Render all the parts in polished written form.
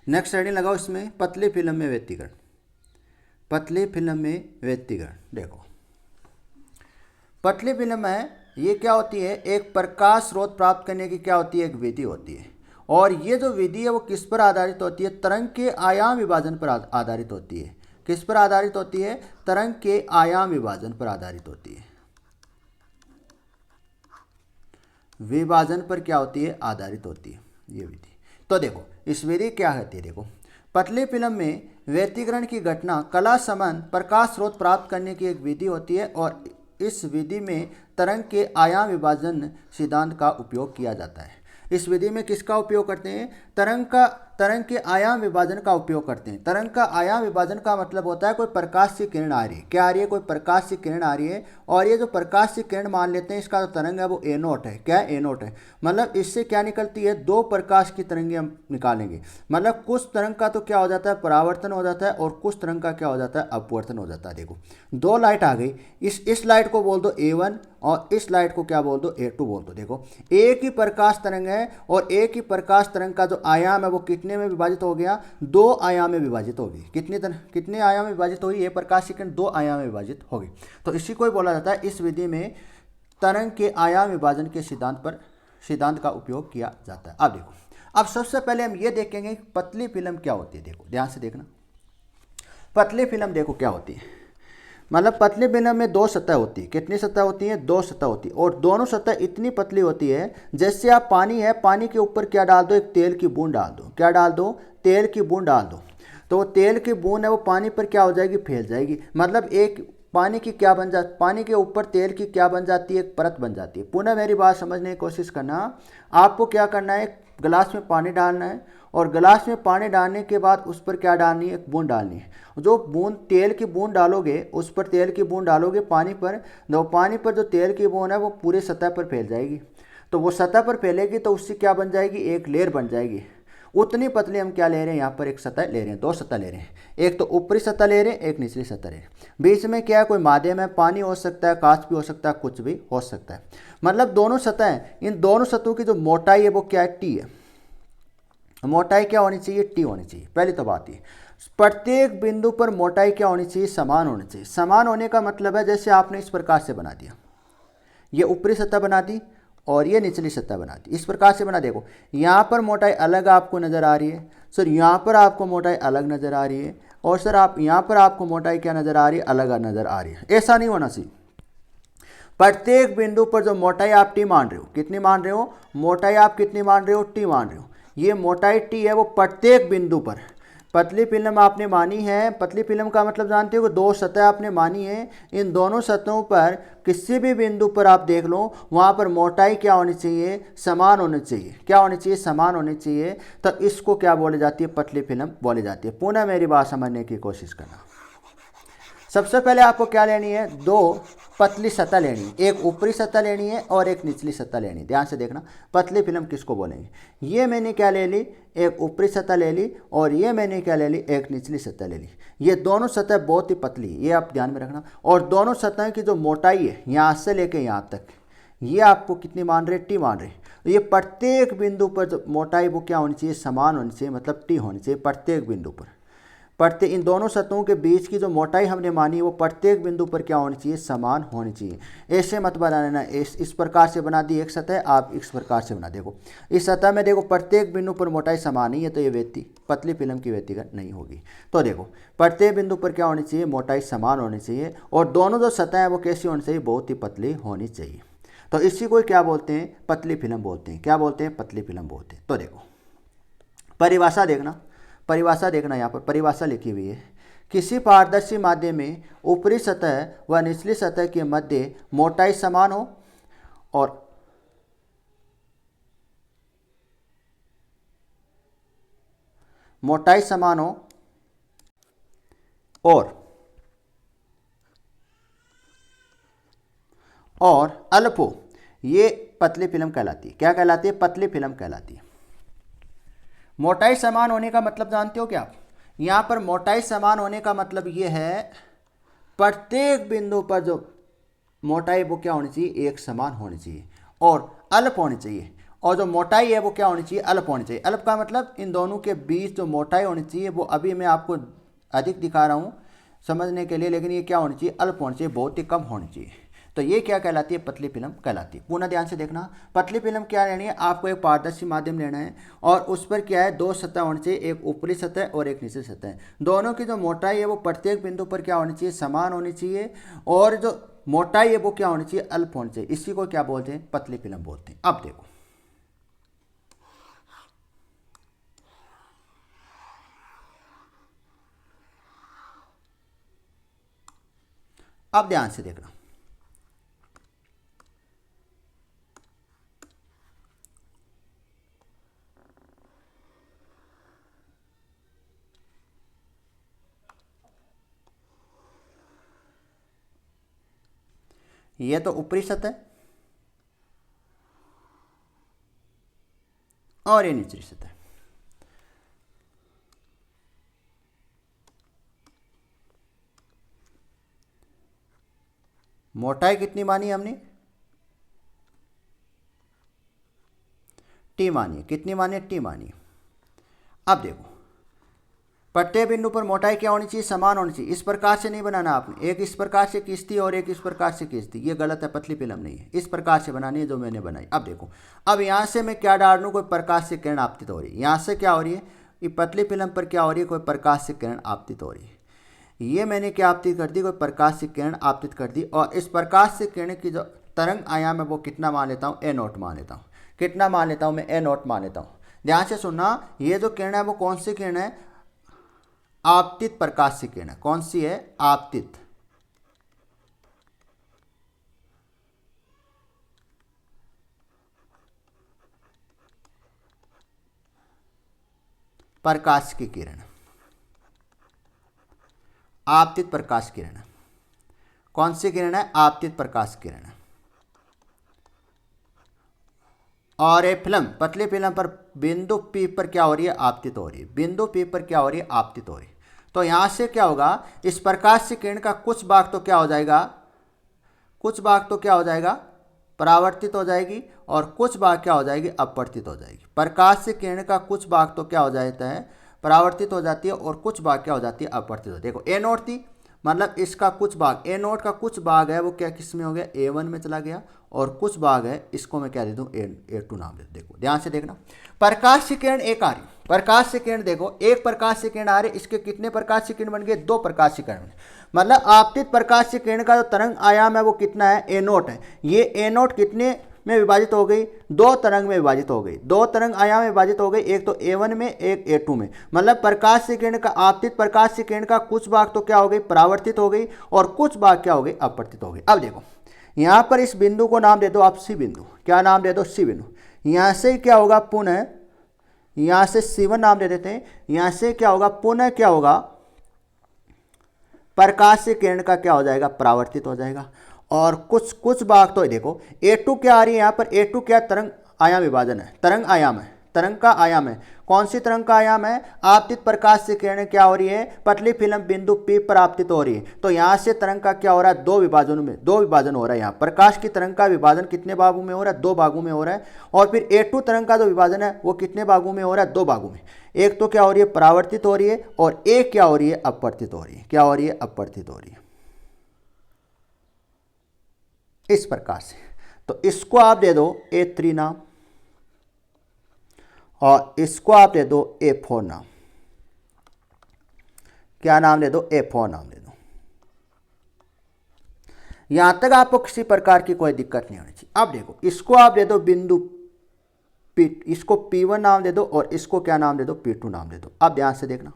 Next heading लगाओ इसमें, पतली फिल्म में व्यक्तिगण। पतली फिल्म में व्यक्तिगण देखो, पतली फिल्म है ये क्या होती है, एक प्रकाश स्रोत प्राप्त करने की क्या होती है, एक विधि होती है। और ये जो विधि है वो किस पर आधारित होती है, तरंग के आयाम विभाजन पर आधारित होती है। किस पर आधारित होती है, तरंग के आयाम विभाजन पर आधारित होती है। विभाजन पर क्या होती है, आधारित होती है ये विधि। तो देखो इस विधि क्या कहती है, देखो पतली फिल्म में व्यतिकरण की घटना कला संबंध प्रकाश स्रोत प्राप्त करने की एक विधि होती है और इस विधि में तरंग के आयाम विभाजन सिद्धांत का उपयोग किया जाता है। इस विधि में किसका उपयोग करते हैं, तरंग के आयाम विभाजन का उपयोग करते हैं। तरंग का आयाम विभाजन का मतलब होता है कोई प्रकाश से किरण आ रही है, क्या आ रही है, कोई प्रकाश से किरण आ रही है और ये जो प्रकाश से किरण मान लेते हैं इसका जो तरंग है वो ए नोट है। क्या है, ए नोट है। मतलब इससे क्या निकलती है, दो प्रकाश की तरंगे हम निकालेंगे। मतलब कुछ तरंग का तो क्या हो जाता है, परावर्तन हो जाता है और कुछ तरंग का क्या हो जाता है, अपवर्तन हो जाता है। देखो दो लाइट आ गई, इस लाइट को बोल दो A1 और इस लाइट को क्या बोल दो, A2 बोल दो। देखो एक ही प्रकाश तरंग है और एक ही प्रकाश तरंग का जो आयाम है वो कितने में विभाजित हो गया, दो आयाम में विभाजित होगी। कितने आयाम में विभाजित होगी, ये प्रकाश की किरण दो आयाम में विभाजित होगी। तो इसी को बोला जाता है, इस विधि में तरंग के आयाम विभाजन के सिद्धांत का उपयोग किया जाता है। अब देखो, अब सबसे पहले हम ये देखेंगे कि पतली फिल्म क्या होती है। देखो ध्यान से देखना, पतली फिल्म देखो क्या होती है। मतलब पतली फिल्म में दो सतह होती है। कितनी सतह होती है, दो सतह होती है और दोनों सतह इतनी पतली होती है जैसे आप पानी है, पानी के ऊपर क्या डाल दो, एक तेल की बूंद डाल दो। क्या डाल दो, तेल की बूंद डाल दो। तो वो तेल की बूंद है वो पानी पर क्या हो जाएगी, फैल जाएगी। मतलब एक पानी की क्या बन जाती, पानी के ऊपर तेल की क्या बन जाती है, एक परत बन जाती है। पुनः मेरी बात समझने की कोशिश करना। आपको क्या करना है, गिलास में पानी डालना है और गिलास में पानी डालने के बाद उस पर क्या डालनी है, एक बूंद डालनी है। जो बूंद तेल की बूंद डालोगे, उस पर तेल की बूंद डालोगे पानी पर, तो पानी पर जो तेल की बूंद है वो पूरी सतह पर फैल जाएगी। तो वो सतह पर फैलेगी तो उससे क्या बन जाएगी, एक लेयर बन जाएगी। उतनी पतली हम क्या ले रहे हैं, यहाँ पर एक सतह ले रहे हैं, दो सतह ले रहे हैं। एक तो ऊपरी सतह ले रहे हैं, एक निचली सतह ले रहे हैं। बीच में क्या है, कोई माध्यम है, पानी हो सकता है, कांच भी हो सकता है, कुछ भी हो सकता है। मतलब दोनों सतह हैं, इन दोनों सतहों की जो मोटाई है वो क्या है, टी है। मोटाई क्या होनी चाहिए, टी होनी चाहिए। पहली तो बात ये, प्रत्येक बिंदु पर मोटाई क्या होनी चाहिए, समान होनी चाहिए। समान होने का मतलब है जैसे आपने इस प्रकार से बना दिया, ये ऊपरी सतह बना दी और ये निचली सतह बना दी, इस प्रकार से बना। देखो यहाँ पर मोटाई अलग आपको नज़र आ रही है सर, यहाँ पर आपको मोटाई अलग नज़र आ रही है और सर आप यहाँ पर आपको मोटाई क्या नज़र आ रही है, अलग नज़र आ रही है। ऐसा नहीं होना चाहिए। प्रत्येक बिंदु पर जो मोटाई आप टी मान रहे हो, कितनी मान रहे हो, मोटाई आप कितनी मान रहे हो, टी मान रहे हो। ये मोटाई टी है वो प्रत्येक बिंदु पर। पतली फिल्म आपने मानी है, पतली फिल्म का मतलब जानते हो कि दो सतह आपने मानी है। इन दोनों सतहों पर किसी भी बिंदु पर आप देख लो, वहाँ पर मोटाई क्या होनी चाहिए, समान होनी चाहिए। क्या होनी चाहिए, समान होनी चाहिए। तो इसको क्या बोली जाती है, पतली फिल्म बोली जाती है। पुनः मेरी बात समझने की कोशिश करना। सबसे पहले आपको क्या लेनी है, दो पतली सतह लेनी है, एक ऊपरी सतह लेनी है और एक निचली सतह लेनी है। ध्यान से देखना, पतली फिल्म किसको बोलेंगे। ये मैंने क्या ले ली, एक ऊपरी सतह ले ली और ये मैंने क्या ले ली, एक निचली सतह ले ली। ये दोनों सतह बहुत ही पतली, ये आप ध्यान में रखना। और दोनों सतह की जो मोटाई है यहाँ से लेके यहाँ तक, ये आपको कितनी मान रहे, टी मान रहे। ये प्रत्येक बिंदु पर जो मोटाई वो क्या होनी चाहिए, समान होनी चाहिए, मतलब टी होनी चाहिए प्रत्येक बिंदु पर। इन दोनों सतहों के बीच की जो मोटाई हमने मानी वो प्रत्येक बिंदु पर क्या होनी चाहिए, समान होनी चाहिए। ऐसे मत बना लेना, इस प्रकार से बना दी एक सतह, आप इस प्रकार से बना। देखो इस सतह में देखो प्रत्येक बिंदु पर मोटाई समान ही है, तो ये पतली फिल्म की व्यक्तिगत नहीं होगी। तो देखो प्रत्येक बिंदु पर क्या होनी चाहिए, मोटाई समान होनी चाहिए और दोनों जो सतह है वो कैसी होनी चाहिए, बहुत ही पतली होनी चाहिए। तो इसी को क्या बोलते हैं, पतली फिल्म बोलते हैं। क्या बोलते हैं, पतली फिल्म बोलते हैं। तो देखो परिभाषा देखना, परिभाषा देखना, यहाँ पर परिभाषा लिखी हुई है। किसी पारदर्शी माध्यम में ऊपरी सतह व निचली सतह के मध्य मोटाई समान हो और मोटाई समान हो और अल्प हो, ये पतली फिल्म कहलाती है। क्या कहलाती है, पतली फिल्म कहलाती है। मोटाई समान होने का मतलब जानते हो क्या आप, यहाँ पर मोटाई समान होने का मतलब ये है प्रत्येक बिंदु पर जो मोटाई वो क्या होनी चाहिए, एक समान होनी चाहिए और अल्प होनी चाहिए। और जो मोटाई है वो क्या होनी चाहिए, अल्प होनी चाहिए। अल्प का मतलब इन दोनों के बीच जो मोटाई होनी चाहिए वो अभी मैं आपको अधिक दिखा रहा हूँ समझने के लिए, लेकिन ये क्या होनी चाहिए, अल्प होनी चाहिए, बहुत ही कम होनी चाहिए। तो ये क्या कहलाती है, पतली फिल्म कहलाती है। पुनः ध्यान से देखना, पतली फिल्म क्या लेनी है, आपको एक पारदर्शी माध्यम लेना है और उस पर क्या है, दो सतह होनी चाहिए, एक ऊपरी सतह और एक निचली सतह। दोनों की जो मोटाई है वो प्रत्येक बिंदु पर क्या होनी चाहिए, समान होनी चाहिए, और जो मोटाई है वो क्या होनी चाहिए, अल्प होनी चाहिए। इसी को क्या बोलते हैं, पतली फिल्म बोलते हैं। अब देखो, अब ध्यान से देखना, ये तो ऊपरी सतह और ये निचली सतह। मोटाई कितनी मानी हमने, टी मानी, कितनी मानी, टी मानी। अब देखो, प्रत्येक बिंदु पर मोटाई क्या होनी चाहिए, समान होनी चाहिए। इस प्रकार से नहीं बनाना आपने, एक इस प्रकार से खींचती और एक इस प्रकार से खींचती, ये गलत है, पतली फिल्म नहीं है। इस प्रकार से बनानी है जो मैंने बनाई। अब देखो, अब यहाँ से मैं क्या डाल दूँ, कोई प्रकाश से किरण आपतित हो रही है। यहाँ से क्या हो रही है, ये पतली फिल्म पर क्या हो रही है, कोई प्रकाश से किरण आपतित हो रही है। ये मैंने क्या आपतित कर दी, कोई प्रकाश से किरण आपतित कर दी, और इस प्रकाश से किरण की जो तरंग आयाम है वो कितना मान लेता हूँ, ए नोट मान लेता हूँ। कितना मान लेता हूँ मैं, ए नोट मान लेता हूँ। ध्यान से सुनना, ये जो किरण है वो कौन सी किरण है, आपतित प्रकाश से किरण है। कौन सी है, आपतित प्रकाश की किरण, आपतित प्रकाश किरण। कौन सी किरण है, आपतित प्रकाश किरण। और ये फिल्म, पतली फिल्म पर बिंदु पी पर क्या हो रही है, आपतित हो रही है। बिंदु पी पर क्या हो रही है, आपतित हो रही है। तो यहां से क्या होगा, इस प्रकाश से किरण का कुछ भाग तो क्या हो जाएगा, कुछ भाग तो क्या हो जाएगा, परावर्तित हो जाएगी, और कुछ भाग क्या हो जाएगी, अपवर्तित हो जाएगी। प्रकाश से किरण का कुछ भाग तो क्या हो जाता है, परावर्तित हो जाती है, और कुछ भाग क्या हो जाती है, अपवर्तित हो। देखो, ए नोट थी, मतलब इसका कुछ भाग, ए नोट का कुछ भाग है वो क्या किस में हो गया, A1 में चला गया, और कुछ भाग है इसको मैं क्या दे दूं, A2 नाम दे दूं। देखो ध्यान से देखना, प्रकाश से किरण एक आ रही, प्रकाश से किरण देखो, एक प्रकाश से किरण आ रही, इसके कितने प्रकाश से किरण बन गए, दो प्रकाश से किरण बन गए। मतलब आपतित प्रकाश से किरण का जो तरंग आयाम है वो कितना है, ए नोट है। ये ए नोट कितने में विभाजित हो गई, दो तरंग में विभाजित हो गई, दो तरंग आयाम में विभाजित हो गई, एक तो A1 में, एक A2 में। मतलब प्रकाश से किरण का, आपतित प्रकाश से किरण का कुछ भाग तो क्या हो गई, परावर्तित हो गई, और कुछ भाग क्या हो गई, अपवर्तित हो गई। अब देखो, यहां पर इस बिंदु को नाम दे दो आप सी बिंदु, क्या नाम दे दो, सी बिंदु। यहां से क्या होगा, पुनः यहां से C1 नाम दे देते हैं। यहां से क्या होगा, पुनः क्या होगा, प्रकाश से किरण का क्या हो जाएगा, परावर्तित हो जाएगा, और कुछ कुछ भाग तो देखो, A2 क्या आ रही है यहाँ पर, A2 क्या, तरंग आयाम विभाजन है, तरंग आयाम है, तरंग का आयाम है। कौन सी तरंग का आयाम है, आपतित प्रकाश से किरण क्या हो रही है, पतली फिल्म बिंदु P पर आपतित हो रही है। तो यहाँ से तरंग का क्या हो रहा है, दो विभाजनों में, दो विभाजन हो रहा है। यहाँ प्रकाश की तरंग का विभाजन कितने भागों में हो रहा है, दो भागों में हो रहा है। और फिर A2 तरंग का जो विभाजन है वो कितने भागों में हो रहा है, दो भागों में। एक तो क्या हो रही है, परावर्तित हो रही है, और एक क्या हो रही है, अपवर्तित हो रही है। क्या हो रही है, अपवर्तित हो रही है, इस प्रकार से। तो इसको आप दे दो A3 नाम, और इसको आप दे दो A4 नाम। क्या नाम दे दो, A4 नाम दे दो। यहां तक आपको किसी प्रकार की कोई दिक्कत नहीं होनी चाहिए। अब देखो, इसको आप दे दो बिंदु P, इसको P1 नाम दे दो, और इसको क्या नाम दे दो, P2 नाम दे दो। अब ध्यान से देखना,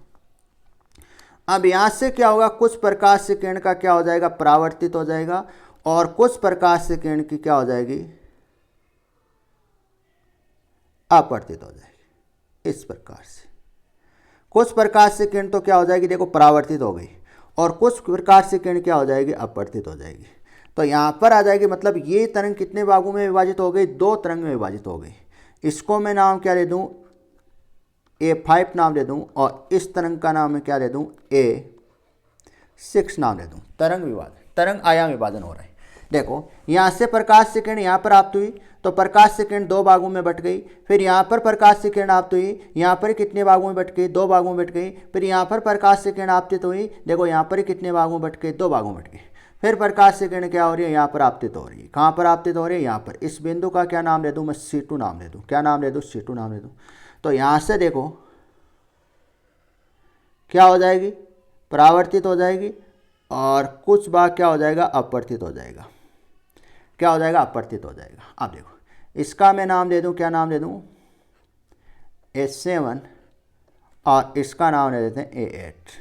अब यहां से क्या होगा, कुछ प्रकाश से किरण का क्या हो जाएगा, परावर्तित हो जाएगा, और कुछ प्रकाश से किरण की क्या हो जाएगी, अपवर्तित हो जाएगी। इस प्रकार से कुछ प्रकाश से किरण तो क्या हो जाएगी, देखो परावर्तित हो गई, और कुछ प्रकाश से किरण क्या हो जाएगी, अपवर्तित हो जाएगी। तो यहाँ पर आ जाएगी, मतलब ये तरंग कितने भागों में विभाजित हो गई, दो तरंग में विभाजित हो गई। इसको मैं नाम क्या दे दूँ, A5 नाम दे दूँ, और इस तरंग का नाम मैं क्या दे दूँ, A6 नाम दे दूँ। तरंग विभाजन, तरंग आयाम विभाजन हो रहा है। देखो यहाँ से प्रकाश से किरण यहाँ प्राप्त हुई तो प्रकाश से किरण दो भागों में बट गई, फिर यहाँ पर प्रकाश से किरण आपतित हुई, यहाँ पर कितने भागों में बट गई, दो भागों में बट गई, फिर यहाँ पर प्रकाश से किरण आपतित हुई, देखो यहाँ पर कितने भागों में बट गई, दो भागों में बट गई, फिर प्रकाश से किरण क्या हो रही है, यहाँ पर आपतित हो रही है। कहाँ पर आपतित हो रही है, यहाँ पर। इस बिंदु का क्या नाम ले दूँ मैं, C2 नाम ले दूँ। क्या नाम ले दूँ, C2 नाम ले दूँ। तो यहाँ से देखो क्या हो जाएगी, परावर्तित हो जाएगी और कुछ भाग क्या हो जाएगा, अपवर्तित हो जाएगा। क्या हो जाएगा, अपवर्तित हो जाएगा। अब देखो इसका मैं नाम दे दूं, क्या नाम दे दूं, A7 और इसका नाम दे देते हैं A8।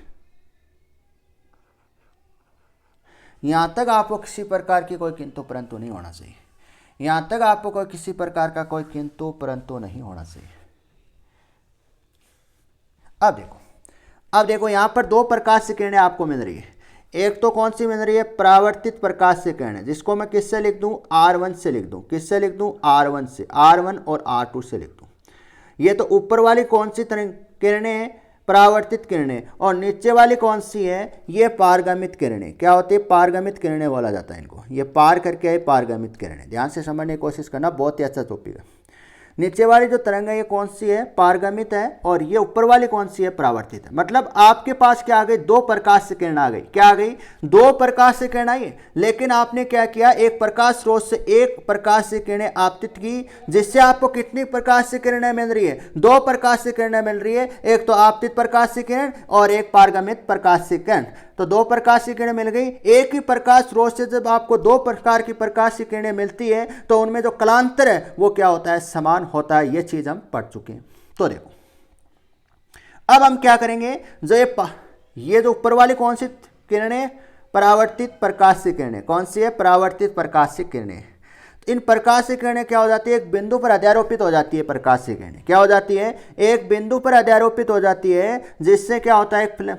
यहां तक आपको किसी प्रकार की कोई किंतु परंतु नहीं होना चाहिए। यहां तक आपको कोई किसी प्रकार का कोई किंतु परंतु नहीं होना चाहिए। अब देखो यहां पर दो प्रकाश से किरणें आपको मिल रही है। एक तो कौन सी मिल रही है, परावर्तित प्रकाश से किरणें, जिसको मैं किससे लिख दूं, R1 से लिख दूं। किससे लिख दूं, R1 से, R1 और R2 से लिख दूं। ये तो ऊपर वाली कौन सी किरणें हैं, परावर्तित किरणें, और नीचे वाली कौन सी है, ये पारगमित किरणें। क्या होती है, पारगमित किरणें बोला जाता है इनको। ये पार करके आए पारगमित किरणें। ध्यान से समझने की कोशिश करना, बहुत ही अच्छा टॉपिक है। नीचे वाली जो तरंग है ये कौन सी है, पारगमित है, और ये ऊपर वाली कौन सी है, परावर्तित है। मतलब आपके पास क्या आ गई, दो प्रकाश से किरण आ गई। क्या आ गई, दो प्रकाश से किरण आई है, लेकिन आपने क्या किया, एक प्रकाश स्रोत से एक प्रकाश से किरणें आपतित की, जिससे आपको कितनी प्रकाश से किरणें मिल रही है, दो प्रकाश से किरणें मिल रही है। एक तो आपतित प्रकाश से किरण और एक पारगमित प्रकाश से किरण। तो दो प्रकाश की किरणें मिल गई। एक ही प्रकाश स्रोत से जब आपको दो प्रकार की प्रकाश की किरणें मिलती है तो उनमें जो कलांतर है वो क्या होता है, समान होता है। ये चीज हम पढ़ चुके हैं। तो देखो अब हम क्या करेंगे, जो ये जो ऊपर वाली कौन सी किरणें, परावर्तित प्रकाश से किरणें, कौन सी है, परावर्तित प्रकाश से किरणें। इन प्रकाश से किरणें क्या हो जाती है, एक बिंदु पर अध्यारोपित हो जाती है। प्रकाश से किरणें क्या हो जाती है, एक बिंदु पर अध्यारोपित हो जाती है, जिससे क्या होता है, एक फिल्म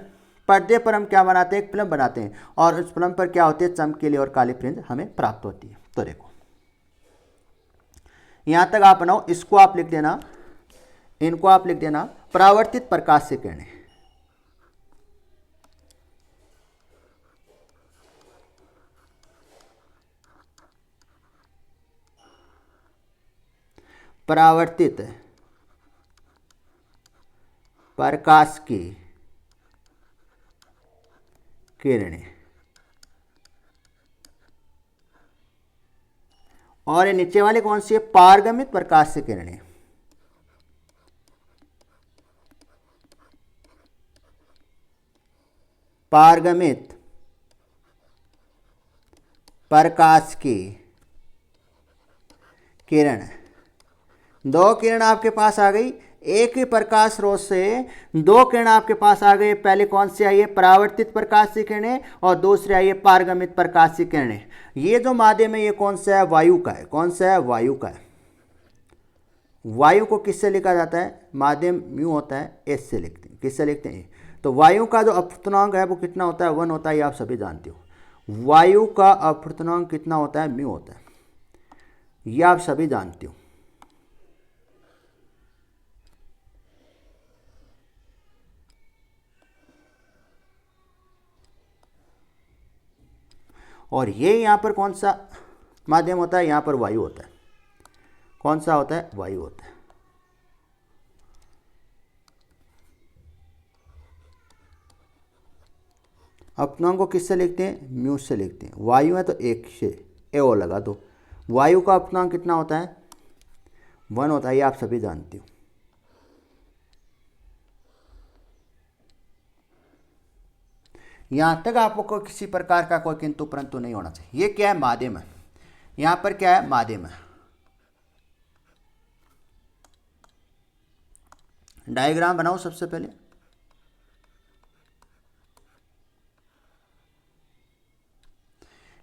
पर्दे पर हम क्या बनाते हैं, एक फिल्म बनाते हैं, और उस फिल्म पर क्या होती है, चमकीली और काली फ्रिंज हमें प्राप्त होती है। तो देखो यहां तक आप बनाओ, इसको आप लिख देना, इनको आप लिख देना, परावर्तित प्रकाश से किरणें। परावर्तित प्रकाश की किरणें। और ये नीचे वाले कौन सी है, पारगमित प्रकाश से किरणें। पारगमित प्रकाश की किरण। दो किरण आपके पास आ गई, एक ही प्रकाश स्रोत से दो किरण आपके पास आ गई। पहले कौन सी आई है, परावर्तित प्रकाश की किरणें, और दूसरी आई है पारगमित प्रकाश की किरणें। ये जो माध्यम है ये कौन सा है, वायु का है। कौन सा है, वायु का है। वायु को किससे लिखा जाता है, माध्यम म्यू होता है, एस से लिखते हैं। किससे लिखते हैं, तो वायु का जो अपवर्तनांक है वो कितना होता है, 1 होता है। ये आप सभी जानते हो। वायु का अपवर्तनांक कितना होता है, म्यू होता है। ये आप सभी जानते हो। और ये यहां पर कौन सा माध्यम होता है, यहां पर वायु होता है। कौन सा होता है, वायु होता है। अपवर्तनांक को किससे लिखते हैं, म्यू से लिखते हैं। वायु है तो एक से ए ओ लगा दो। वायु का अपवर्तनांक कितना होता है, 1 होता है। ये आप सभी जानते हो। यहां तक आपको कोई किसी प्रकार का कोई किंतु परंतु नहीं होना चाहिए। ये क्या है, माध्यम है। यहां पर क्या है, माध्यम है। डायग्राम बनाओ सबसे पहले।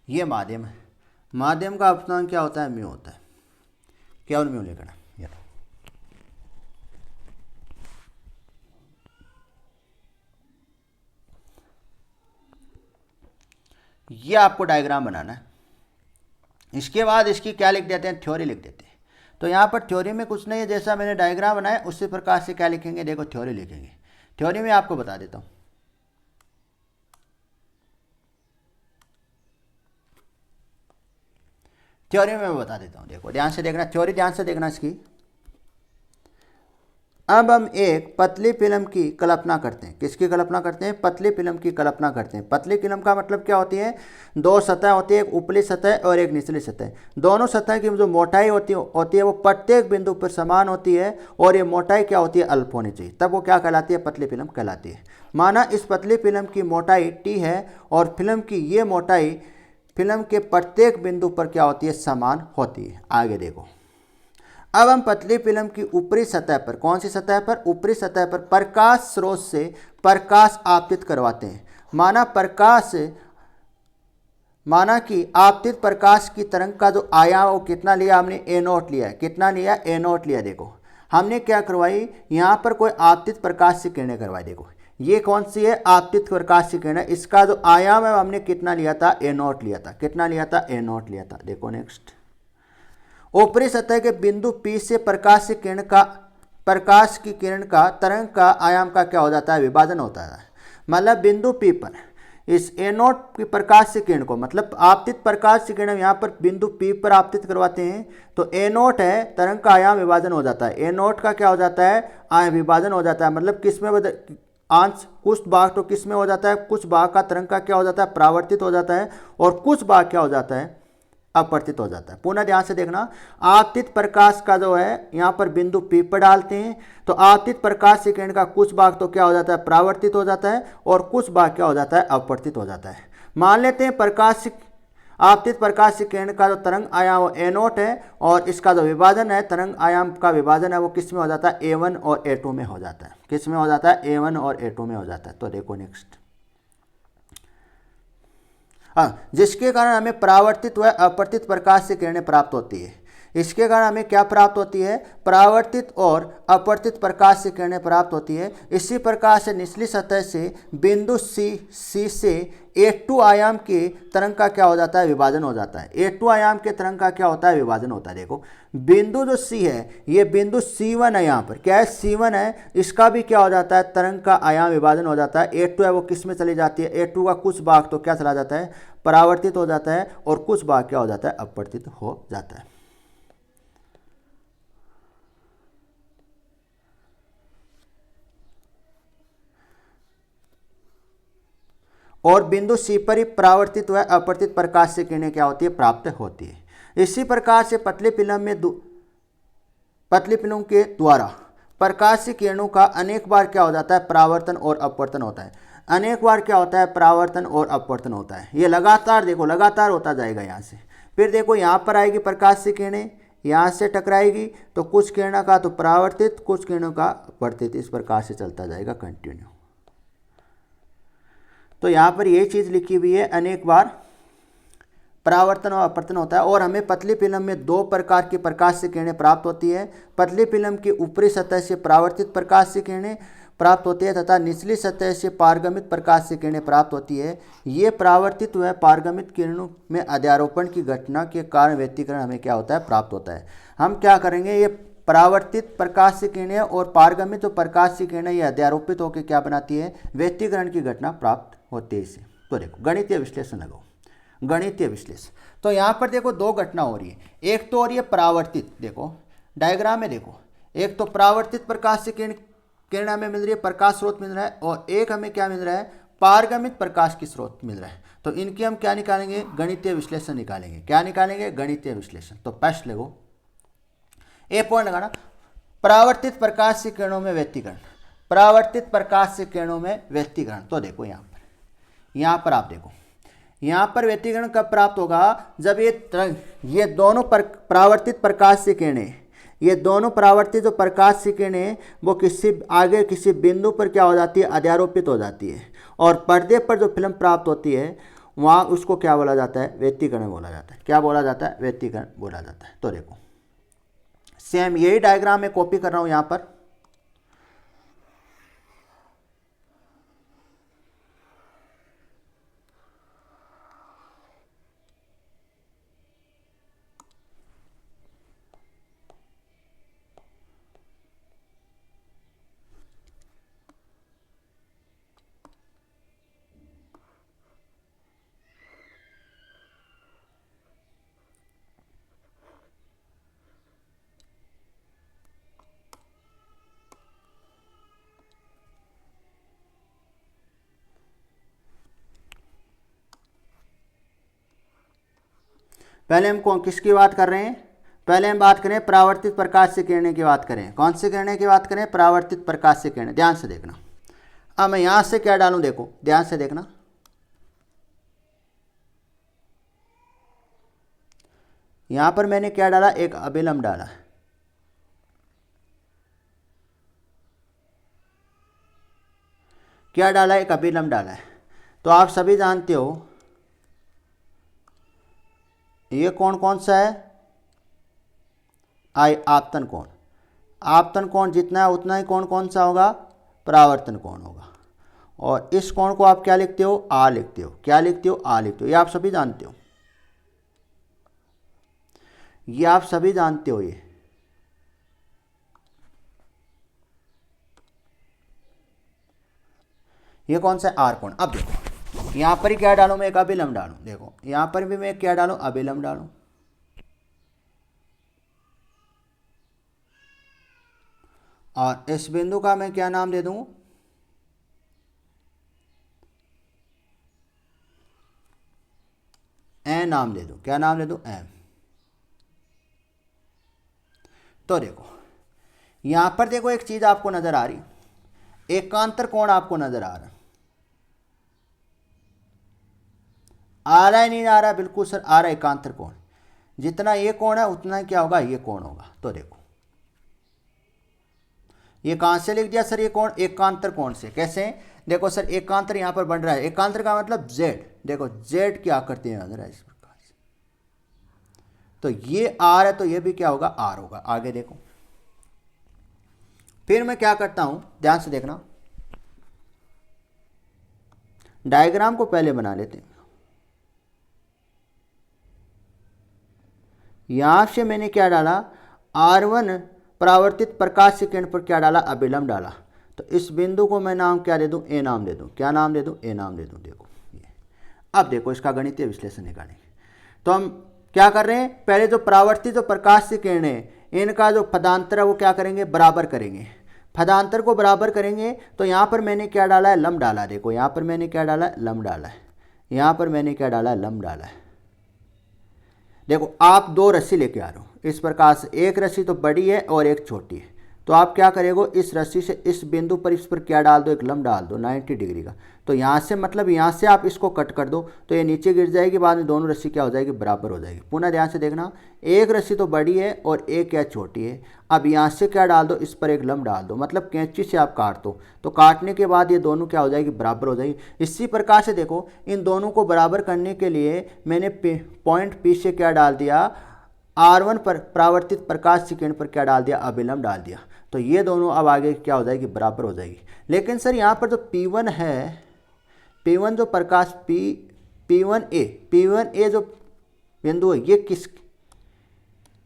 ये माध्यम है। माध्यम का अपवर्तनांक क्या होता है, म्यू होता है। केवल म्यू लिखना। ये आपको डायग्राम बनाना है। इसके बाद इसकी क्या लिख देते हैं, थ्योरी लिख देते हैं। तो यहाँ पर थ्योरी में कुछ नहीं है, जैसा मैंने डायग्राम बनाया उसी प्रकार से क्या लिखेंगे, देखो थ्योरी लिखेंगे। थ्योरी में आपको बता देता हूँ। थ्योरी में मैं बता देता हूँ, देखो ध्यान से देखना, थ्योरी ध्यान से देखना इसकी। अब हम एक पतली फिल्म की कल्पना करते हैं। किसकी कल्पना करते हैं? पतली फिल्म की कल्पना करते हैं। पतली फिल्म का मतलब क्या होती है? दो सतह होती है, एक ऊपरी सतह और एक निचली सतह। दोनों सतह की जो मोटाई होती है वो प्रत्येक बिंदु पर समान होती है, और ये मोटाई क्या होती है? अल्प होनी चाहिए, तब वो क्या कहलाती है? पतली फिल्म कहलाती है। माना इस पतली फिल्म की मोटाई टी है, और फिल्म की ये मोटाई फिल्म के प्रत्येक बिंदु पर क्या होती है? समान होती है। आगे देखो, अब हम पतली फिल्म की ऊपरी सतह पर, कौन सी सतह पर? ऊपरी सतह पर प्रकाश स्रोत से प्रकाश आपतित करवाते हैं। माना कि आपतित प्रकाश की तरंग का जो आयाम वो कितना लिया हमने? ए नोट लिया है। कितना लिया? ए नोट लिया। देखो हमने क्या करवाई, यहाँ पर कोई आपतित प्रकाश की किरणें करवाई। देखो ये कौन सी है? आपतित प्रकाश की किरणें। इसका जो आयाम है हमने कितना लिया था? ए नोट लिया था। कितना लिया था? ए नोट लिया था। देखो नेक्स्ट, ऊपरी सतह के बिंदु P से प्रकाश की किरण का तरंग का आयाम का क्या हो जाता है? विभाजन होता है। मतलब बिंदु P पर इस ए नोट की प्रकाश की किरण को, मतलब आपतित प्रकाश की किरण यहाँ पर बिंदु P पर आपतित करवाते हैं, तो ए नोट है, तरंग का आयाम विभाजन हो जाता है। ए नोट का क्या हो जाता है? आयाम विभाजन हो जाता है। मतलब किस में अंश, कुछ भाग तो किस में हो जाता है? कुछ भाग का तरंग का क्या हो जाता है? परावर्तित हो जाता है, और कुछ भाग क्या हो जाता है? अपवर्तित हो जाता है। पुनः ध्यान से देखना, आपतित प्रकाश का जो है यहाँ पर बिंदु P पर डालते हैं, तो आपतित प्रकाश की किरण का कुछ भाग तो क्या हो जाता है? परावर्तित हो जाता है, और कुछ भाग क्या हो जाता है? अपवर्तित हो जाता है। मान लेते हैं आपतित प्रकाश की किरण का जो तरंग आयाम वो ए नोट है, और इसका जो विभाजन है, तरंग आयाम का विभाजन है, वो किस में हो जाता है? A1 और A2 में हो जाता है। किस में हो जाता है? A1 और A2 में हो जाता है। तो देखो नेक्स्ट, हाँ, जिसके कारण हमें परावर्तित व अपवर्तित प्रकाश से किरणें प्राप्त होती है। इसके कारण हमें क्या प्राप्त होती है? परावर्तित और अपवर्तित प्रकाश से किरणें प्राप्त होती है। इसी प्रकार से निचली सतह से बिंदु सी से A2 आयाम के तरंग का क्या हो जाता है? विभाजन हो जाता है। A2 आयाम के तरंग का क्या होता है? विभाजन होता है। देखो बिंदु जो C है, ये बिंदु C1 है, यहाँ पर क्या है? C1 है, इसका भी क्या हो जाता है? तरंग का आयाम विभाजन हो जाता है। A2 है वो किस में चली जाती है? A2 का कुछ भाग तो क्या चला जाता है? परावर्तित हो जाता है, और कुछ भाग क्या हो जाता है? अपवर्तित हो जाता है। और बिंदु सी पर ही परावर्तित व अपवर्तित प्रकाश से किरणें क्या होती है? प्राप्त होती है। इसी प्रकार से पतली फिल्म के द्वारा प्रकाश की किरणों का अनेक बार क्या हो जाता है? परावर्तन और अपवर्तन होता है। अनेक बार क्या होता है? परावर्तन और अपवर्तन होता है। ये लगातार, देखो लगातार होता जाएगा यहाँ से। फिर देखो यहाँ पर आएगी प्रकाश की किरणें, यहाँ से टकराएगी, तो कुछ किरणों का तो परावर्तित, कुछ किरणों का अपवर्तित, इस प्रकार से चलता जाएगा कंटिन्यू। तो यहाँ पर ये चीज़ लिखी हुई है, अनेक बार परावर्तन और अपवर्तन होता है। और हमें पतली फिल्म में दो प्रकार की प्रकाश से किरणें प्राप्त होती है। पतली फिल्म की ऊपरी सतह से परावर्तित प्रकाश से किरणें प्राप्त होती है, तथा निचली सतह से पारगमित प्रकाश से किरणें प्राप्त होती है। ये परावर्तित व पारगमित किरणों में अध्यारोपण की घटना के कारण व्यतिकरण हमें क्या होता है? प्राप्त होता है। हम क्या करेंगे, ये परावर्तित प्रकाश से किरणें और पारगमित जो प्रकाश की किरणें ये अध्यारोपित होकर क्या बनाती है? व्यतिकरण की घटना प्राप्त होती है इसे। तो देखो गणितीय विश्लेषण लगाओ, गणितीय विश्लेषण। तो यहाँ पर देखो दो घटना हो रही है। एक तो हो रही है परावर्तित, देखो डायग्राम में देखो, एक तो परावर्तित प्रकाश से किरण हमें मिल रही है, प्रकाश स्रोत मिल रहा है, और एक हमें क्या मिल रहा है? पारगमित प्रकाश की स्रोत मिल रहा है। तो इनकी हम क्या निकालेंगे? गणितीय विश्लेषण निकालेंगे। क्या निकालेंगे? गणितीय विश्लेषण। तो फर्स्ट लगो, ए पॉइंट लगाना, परावर्तित प्रकाश की किरणों में व्यतिकरण। परावर्तित प्रकाश की किरणों में व्यतिकरण। तो देखो यहाँ पर आप देखो, यहाँ पर व्यतिकरण कब प्राप्त होगा? जब ये दोनों परावर्तित प्रकाश की किरणें, ये दोनों परावर्तित जो प्रकाश की किरणें वो किसी बिंदु पर क्या हो जाती है? अध्यारोपित हो जाती है, और पर्दे पर जो फिल्म प्राप्त होती है वहाँ उसको क्या बोला जाता है? व्यतिकरण बोला जाता है। क्या बोला जाता है? व्यतिकरण बोला जाता है। तो देखो सेम यही डायग्राम में कॉपी कर रहा हूँ यहाँ पर। पहले हम कौन किसकी बात कर रहे हैं, पहले हम बात करें परावर्तित प्रकाश से किरणें की बात करें। कौन सी किरणें की बात करें, परावर्तित प्रकाश से किरणें। ध्यान से देखना, अब मैं यहां से क्या डालूं, देखो ध्यान से देखना, यहां पर मैंने क्या डाला, एक अभिलंब डाला। क्या डाला, एक अभिलंब डाला है। तो आप सभी जानते हो ये कौन कौन सा है, आपतन कोण। आपतन कोण जितना है उतना ही कोण कौन सा होगा, परावर्तन कोण होगा। और इस कोण को आप क्या लिखते हो, आ लिखते हो। क्या लिखते हो, आ लिखते हो। ये आप सभी जानते हो, ये आप सभी जानते हो। ये कौन सा है, आर कोण। अब देखो यहां पर ही क्या डालूं, मैं एक अभिलंब डालूं। देखो यहां पर भी मैं क्या डालूं, अभिलंब डालूं। और इस बिंदु का मैं क्या नाम दे दूं, ए नाम दे दूं। क्या नाम दे दूं, एम। तो देखो यहां पर देखो एक चीज आपको नजर आ रही, एकांतर कोण आपको नजर आ रहा, आ रहा है नहीं आ रहा, बिल्कुल सर आ रहा है एकांतर कोण। जितना ये कोण है उतना क्या होगा, ये कोण होगा। तो देखो ये कहां से लिख दिया सर, ये कोण एकांतर कोण से। कैसे, देखो सर एकांतर यहां पर बन रहा है, एकांतर का मतलब जेड। देखो जेड की आकृति में बन रहा है इस प्रकार से। तो ये आर है तो ये भी क्या होगा, आर होगा। आगे देखो फिर मैं क्या करता हूं, ध्यान से देखना, डायग्राम को पहले बना लेते हैं। यहां से मैंने क्या डाला, R1 परावर्तित प्रकाश से किरण पर क्या डाला, अभिलंब डाला। तो इस बिंदु को मैं नाम क्या दे दूं, ए नाम दे दूं। क्या नाम दे दूं, ए नाम दे दूं। देखो ये, अब देखो इसका गणितीय विश्लेषण निकालेंगे। तो हम क्या कर रहे हैं, पहले जो परावर्तित जो प्रकाश से किरणें हैं इनका जो पदांतर है वो क्या करेंगे, बराबर करेंगे। पदांतर को बराबर करेंगे तो यहाँ पर मैंने क्या डाला है, लंब डाला। देखो यहाँ पर मैंने क्या डाला है, लंब डाला है। यहाँ पर मैंने क्या डाला है, लंब डाला है। देखो आप दो रस्सी लेके आ रहे हो इस प्रकार से, एक रस्सी तो बड़ी है और एक छोटी है। तो आप क्या करेगो, इस रस्सी से इस बिंदु पर इस पर क्या डाल दो, एक लंब डाल दो 90 डिग्री का। तो यहाँ से मतलब यहाँ से आप इसको कट कर दो तो ये नीचे गिर जाएगी, बाद में दोनों रस्सी क्या हो जाएगी, बराबर हो जाएगी। पुनः ध्यान से देखना, एक रस्सी तो बड़ी है और एक क्या छोटी है। अब यहाँ से क्या डाल दो, इस पर एक लंब डाल दो, मतलब कैंची से आप काट दो। तो काटने के बाद ये दोनों क्या हो जाएगी, बराबर हो जाएगी। इसी प्रकार से देखो इन दोनों को बराबर करने के लिए मैंने पॉइंट पी से क्या डाल दिया, R1 पर परावर्तित प्रकाश से किरण पर क्या डाल दिया, अभिलंब डाल दिया। तो ये दोनों अब आगे क्या हो जाएगी, बराबर हो जाएगी। लेकिन सर यहाँ पर जो P1 है, P1 जो प्रकाश P1A जो बिंदु है,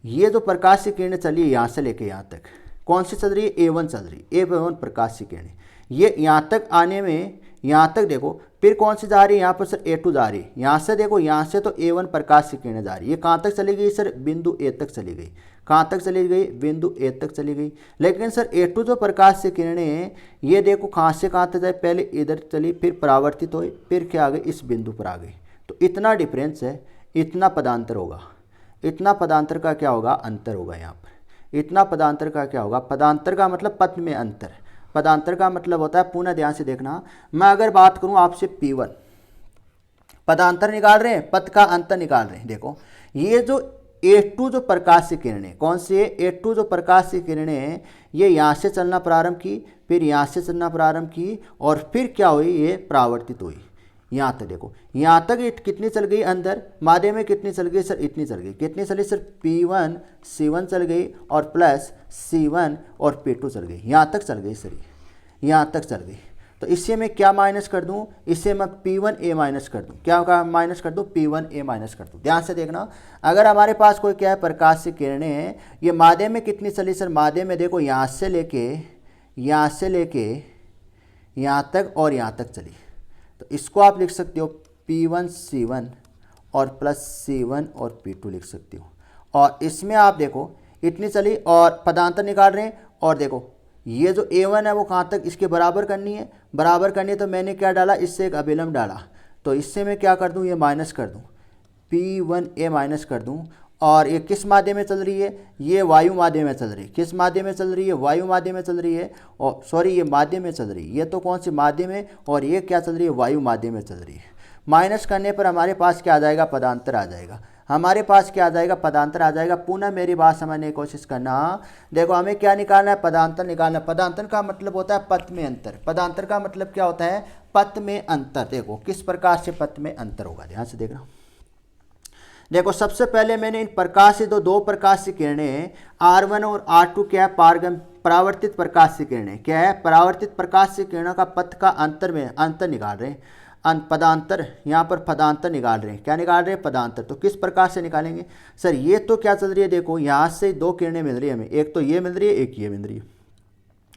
ये जो प्रकाश से किरणें चली है यहाँ से लेके यहाँ तक, कौन सी चल रही है, A1 चल रही है। A1 प्रकाश से किरणें ये यहाँ तक आने में, यहाँ तक देखो फिर कौन सी जा रही है, यहाँ पर सर A2 जा रही है। यहाँ से देखो, यहाँ से तो A1 प्रकाश से किरणें जा रही है। ये कहाँ तक चली गई सर, बिंदु A तक चली गई। कहाँ तक चली गई, बिंदु A तक चली गई। लेकिन सर A2 जो प्रकाश से किरणें हैं ये देखो कहाँ से कहाँ तक जाए, पहले इधर चली फिर परावर्तित हुई फिर क्या आ गई, इस बिंदु पर आ गई। तो इतना डिफरेंस है, इतना पदांतर होगा। इतना पदांतर का क्या होगा, अंतर होगा। यहाँ पर इतना पदांतर का क्या होगा, पदांतर का मतलब पथ में अंतर। पदांतर का मतलब होता है, पुनः ध्यान से देखना, मैं अगर बात करूं आपसे P1 पदांतर निकाल रहे हैं, पथ का अंतर निकाल रहे हैं। देखो ये जो A2 जो प्रकाश से किरणें, कौन सी है, A2 जो प्रकाश से किरणें हैं, ये यहाँ से चलना प्रारंभ की, फिर यहाँ से चलना प्रारंभ की और फिर क्या हुई, ये परावर्तित हुई यहाँ तक। देखो यहाँ तक कितनी चल गई, अंदर माध्यम में कितनी चल गई सर, इतनी चल गई। कितनी चली सर, P1 C1 चल गई और प्लस C1 और P2 चल गई। यहाँ तक चल गई सर, यहाँ तक चल गई। तो इससे मैं क्या माइनस कर दूँ, इससे मैं P1A माइनस कर दूँ। क्या होगा, माइनस कर दूँ, P1A माइनस कर दूँ। ध्यान से देखना, अगर हमारे पास कोई क्या है, प्रकाश से किरणें हैं, ये माध्यम में कितनी चली सर, माध्यम में देखो यहाँ से लेके यहाँ तक और यहाँ तक चली। तो इसको आप लिख सकते हो P1 C1 और प्लस C1 और P2 लिख सकते हो। और इसमें आप देखो इतनी चली और पदांतर निकाल रहे हैं। और देखो ये जो A1 है वो कहाँ तक, इसके बराबर करनी है। बराबर करनी है तो मैंने क्या डाला, इससे एक अभिलंब डाला। तो इससे मैं क्या कर दूँ, ये माइनस कर दूँ, P1A माइनस कर दूं, और ये किस माध्यम में चल रही है, ये वायु माध्यम में चल रही है। किस माध्यम में चल रही है, वायु माध्यम में चल रही है, और सॉरी ये माध्यम में चल रही है, ये तो कौन सी माध्यम है, और ये क्या चल रही है, वायु माध्यम में चल रही है। माइनस करने पर हमारे पास क्या आ जाएगा, पदांतर आ जाएगा। हमारे पास क्या आ जाएगा, पदांतर आ जाएगा। पुनः मेरी बात समझने की कोशिश करना। देखो हमें क्या निकालना है, पदांतर निकालना है। पदांतर का मतलब होता है पथ में अंतर। पदांतर का मतलब क्या होता है, पथ में अंतर। देखो किस प्रकार से पथ में अंतर होगा, ध्यान से देखना। देखो सबसे पहले मैंने इन प्रकाश से दो प्रकाश से किरणें R1 और R2 क्या है, पारगम परावर्तित प्रकाश से किरणें क्या है, परावर्तित प्रकाश से किरणों का पथ का अंतर में अंतर निकाल रहे हैं, पदांतर, यहाँ पर पदांतर निकाल रहे हैं। क्या निकाल रहे हैं, पदांतर। तो किस प्रकार से निकालेंगे सर, ये तो क्या चल रही है, देखो यहाँ से दो किरणें मिल रही है हमें, एक तो ये मिल रही है, एक ये मिल रही है।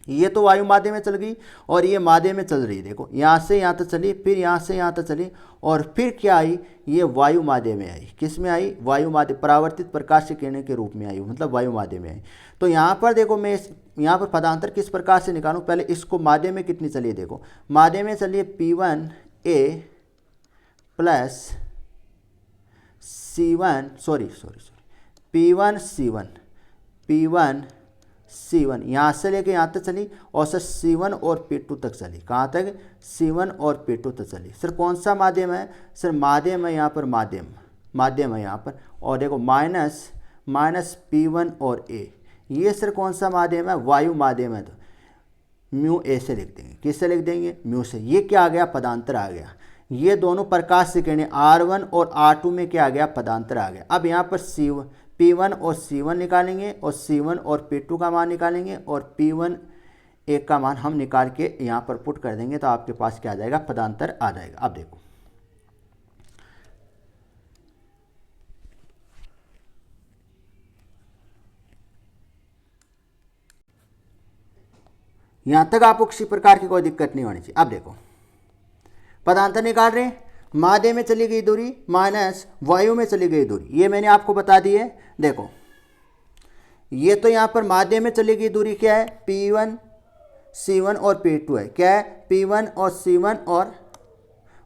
ये तो वायु माध्यम में चल गई और ये माध्यम में चल रही है। देखो यहाँ से यहाँ तक चली, फिर यहाँ से यहाँ तक चली, और फिर क्या आई, ये वायु माध्यम में आई। किस में आई, वायु माध्यम, परावर्तित प्रकाश की किरणें के रूप में आई, मतलब वायु माध्यम में आई। तो यहाँ पर देखो मैं यहाँ पर पदांतर किस प्रकार से निकालूं, पहले इसको माध्यम में कितनी चलिए, देखो माध्यम में चलिए P1A प्लस C1 P1C1 यहाँ से लेके यहाँ तक चली, और सर C1 और P2 तक चली। कहाँ तक, C1 और P2 तक चली। सर कौन सा माध्यम है, सर माध्यम है यहाँ पर, माध्यम है यहाँ पर। और देखो माइनस P1 और A, ये सर कौन सा माध्यम है, वायु माध्यम है। तो म्यू ए से लिख देंगे, किससे लिख देंगे, म्यू से। ये क्या आ गया, पदांतर आ गया। ये दोनों प्रकाश से किरणें R1 और R2 में क्या आ गया, पदांतर आ गया। अब यहाँ पर P1 और C1 निकालेंगे, और C1 और P2 का मान निकालेंगे, और P1A का मान हम निकाल के यहाँ पर पुट कर देंगे, तो आपके पास क्या आ जाएगा, पदांतर आ जाएगा। अब देखो यहाँ तक आपको किसी प्रकार की कोई दिक्कत नहीं होनी चाहिए। अब देखो पदांतर निकाल रहे हैं, माध्यम में चली गई दूरी माइनस वायु में चली गई दूरी, ये मैंने आपको बता दी है। देखो ये तो यहाँ पर माध्यम में चली गई दूरी क्या है, P1 C1 और P2 है। क्या है, P1 और C1, और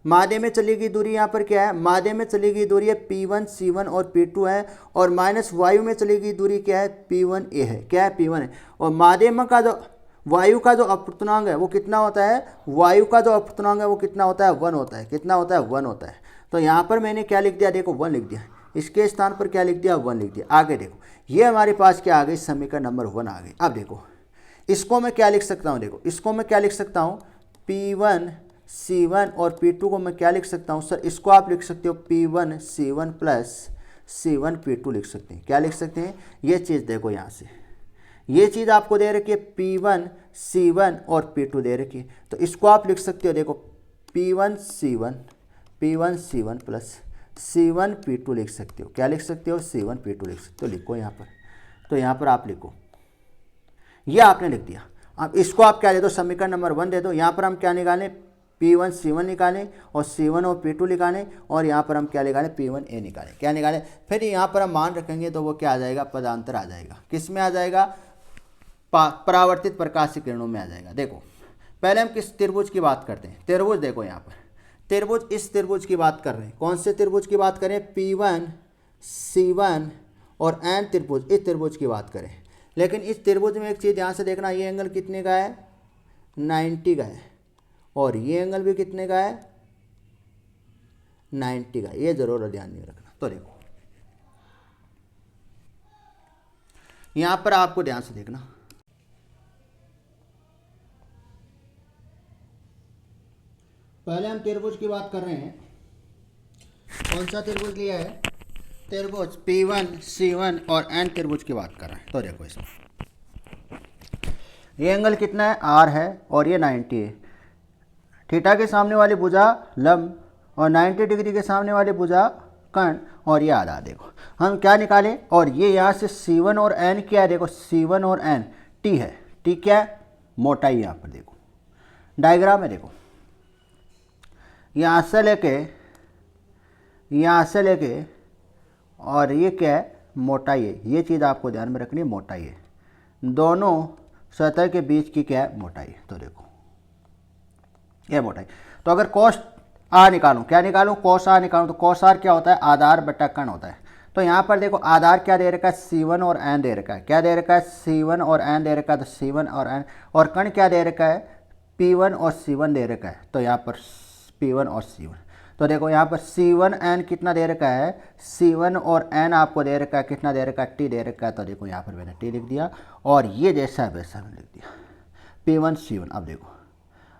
माध्यम में चली गई दूरी यहाँ पर क्या है, माध्यम में चली गई दूरी है P1 C1 और P2 है, और माइनस वायु में चली गई दूरी क्या है, P1A है। क्या है, P1 है। और माध्यम का जो वायु का जो अपवर्तनांक है वो कितना होता है, वायु का जो अपवर्तनांक है वो कितना होता है, 1 होता है। कितना होता है, 1 होता है। तो यहाँ पर मैंने क्या लिख दिया, देखो 1 लिख दिया, इसके स्थान पर क्या लिख दिया, 1 लिख दिया। आगे देखो ये हमारे पास क्या आ गई, समीकरण नंबर 1 आ गई। अब देखो इसको मैं क्या लिख सकता हूँ, देखो इसको मैं क्या लिख सकता हूँ, P1 C1 और P2 को मैं क्या लिख सकता हूँ सर, इसको आप लिख सकते हो P1 C1 plus C1 P2 लिख सकते हैं। क्या लिख सकते हैं, ये चीज़ देखो यहाँ से, ये चीज़ आपको दे रखी है P1 C1 और P2 दे रखी है, तो इसको आप लिख सकते हो, देखो P1 C1 plus C1 P2 लिख सकते हो। क्या लिख सकते हो, C1 P2 लिख सकते हो। लिखो यहाँ पर, तो यहाँ पर आप लिखो, ये आपने लिख दिया। अब इसको आप क्या दे दो, समीकरण नंबर 1 दे दो। यहाँ पर हम क्या निकालें, P1 C1 निकालें, और C1 और P2 निकालें, और यहाँ पर हम क्या निकालें, P1A निकालें। क्या निकालें, फिर यहाँ पर हम मान रखेंगे तो वो क्या आ जाएगा, पदांतर आ जाएगा। किस में आ जाएगा, परावर्तित प्रकाश की किरणों में आ जाएगा। देखो पहले हम किस त्रिभुज की बात करते हैं, त्रिभुज। देखो यहाँ पर त्रिभुज, इस त्रिभुज की बात कर रहे हैं। कौन से त्रिभुज की बात करें, P1 C1 और N त्रिभुज, इस त्रिभुज की बात करें। लेकिन इस त्रिभुज में एक चीज़ ध्यान से देखना, ये एंगल कितने का है, 90 का है, और ये एंगल भी कितने का है, 90 का। ये जरूर ध्यान नहीं रखना। तो देखो यहाँ पर आपको ध्यान से देखना, पहले हम त्रिभुज की बात कर रहे हैं। कौन सा त्रिभुज लिया है, त्रिभुज P1 C1 और N त्रिभुज की बात कर रहे हैं। तो देखो इसमें ये एंगल कितना है, R है, और ये 90 है। थीटा के सामने वाली भुजा लंब, और 90 डिग्री के सामने वाली भुजा कर्ण, और ये आधा। देखो हम क्या निकालें, और ये यहाँ से C1 और N क्या है, देखो C1 और N T है। T क्या है, मोटाई। यहाँ पर देखो डायग्राम में, देखो यहाँ से लेके और ये क्या है, मोटाई है। ये चीज़ आपको ध्यान में रखनी है, मोटाई है। दोनों सतह के बीच की क्या है, मोटाई है। तो देखो ये मोटाई। तो अगर कॉस आर निकालूं, क्या निकालूं, कोस आर निकालूं। तो कोस आर क्या होता है, आधार बटा कण होता है। तो यहाँ पर देखो आधार क्या दे रखा है, C1 और N दे रखा है। क्या दे रखा है, C1 और N दे रखा है। तो C1 और N, और कण क्या दे रखा है, P1 और C1 दे रखा है। तो यहाँ पर P1 और C1, तो देखो यहाँ पर C1N कितना दे रखा है, C1 और N आपको दे रखा है, कितना दे रखा है, T दे रखा है। तो देखो यहाँ पर मैंने T लिख दिया, और ये जैसा है वैसा मैंने लिख दिया, P1 C1। अब देखो,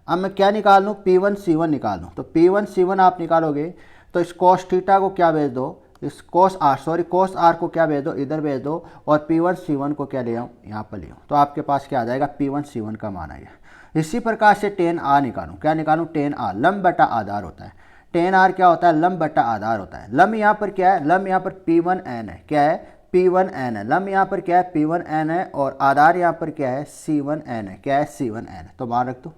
अब मैं क्या निकाल लूँ, P1 C1 निकाल लूँ। तो P1 C1 आप निकालोगे तो इस cos थीटा को क्या भेज दो, इस cos r को क्या भेज दो, इधर भेज दो, और P1 C1 को क्या ले आऊँ, यहाँ पर ले आऊँ। तो आपके पास क्या आ जाएगा, P1 C1 का मान आएगा। इसी प्रकार से tan r निकालूँ, क्या निकालूँ, tan r लंब बटा आधार होता है। tan r क्या होता है, लंब बटा आधार होता है। लंब यहाँ पर क्या है, लंब यहाँ पर P1N है, क्या है, P1N है। लंब यहाँ पर क्या है, P1N है, और आधार यहाँ पर क्या है, C1N है, क्या है, C1N है। तो मान रख दो।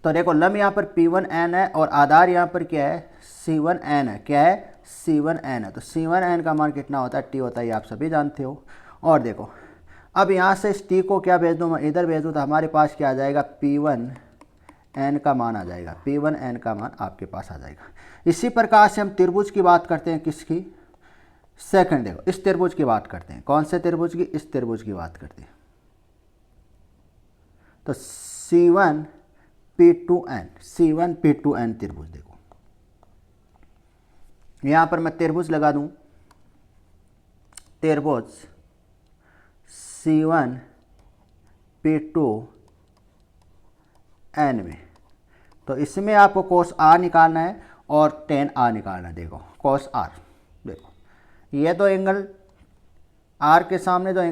तो देखो लंब यहाँ पर P1N है, और आधार यहाँ पर क्या है, C1N है, क्या है, C1N है। तो C1N का मान कितना होता है, T होता है, ये आप सभी जानते हो। और देखो अब यहाँ से इस T को क्या भेज दूँ, मैं इधर भेज दूँ, तो हमारे पास क्या आ जाएगा, P1N का मान आ जाएगा, P1N का मान आपके पास आ जाएगा। इसी प्रकार से हम त्रिभुज की बात करते हैं, किसकी, सेकंड, देखो इस त्रिभुज की बात करते हैं। कौन से त्रिभुज की, इस त्रिभुज की बात करते हैं। तो C1P2N त्रिभुज, देखो यहां पर मैं त्रिभुज लगा दूं, त्रिभुज C1P2N में। तो इसमें आपको cos r निकालना है और tan r निकालना है। देखो cos r, देखो ये तो एंगल r के सामने, तो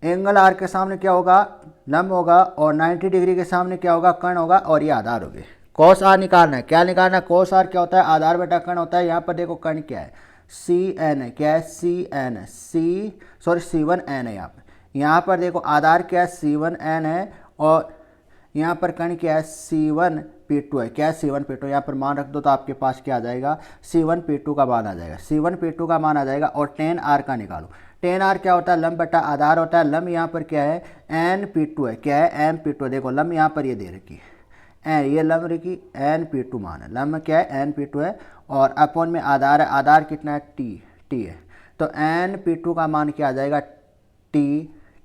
एंगल r के सामने क्या होगा, लंब होगा, और 90 डिग्री के सामने क्या होगा, कण होगा, और ये आधार हो गए। cos r निकालना है, क्या निकालना है, cos r क्या होता है, आधार बटा कण होता है। यहाँ पर देखो कण क्या है, CN है, क्या है, CN है, C1N है। यहाँ पर देखो आधार क्या है, C1N है, और यहाँ पर कण क्या है, C1P2 है, क्या है, C1P2। यहाँ पर मान रख दो, तो आपके पास क्या आ जाएगा, C1P2 का मान आ जाएगा, C1P2 का मान आ जाएगा। और tan r का निकालो। tan r क्या होता है, लंब बटा आधार होता है। लंब यहाँ पर क्या है, NP2 है, क्या है, NP2। देखो लंब यहाँ पर ये दे रखी है, ये लंब रखी, NP2 मान है, लंब क्या है, NP2 है, और अपॉन में आधार है, आधार कितना है, T है। तो NP2 का मान क्या आ जाएगा,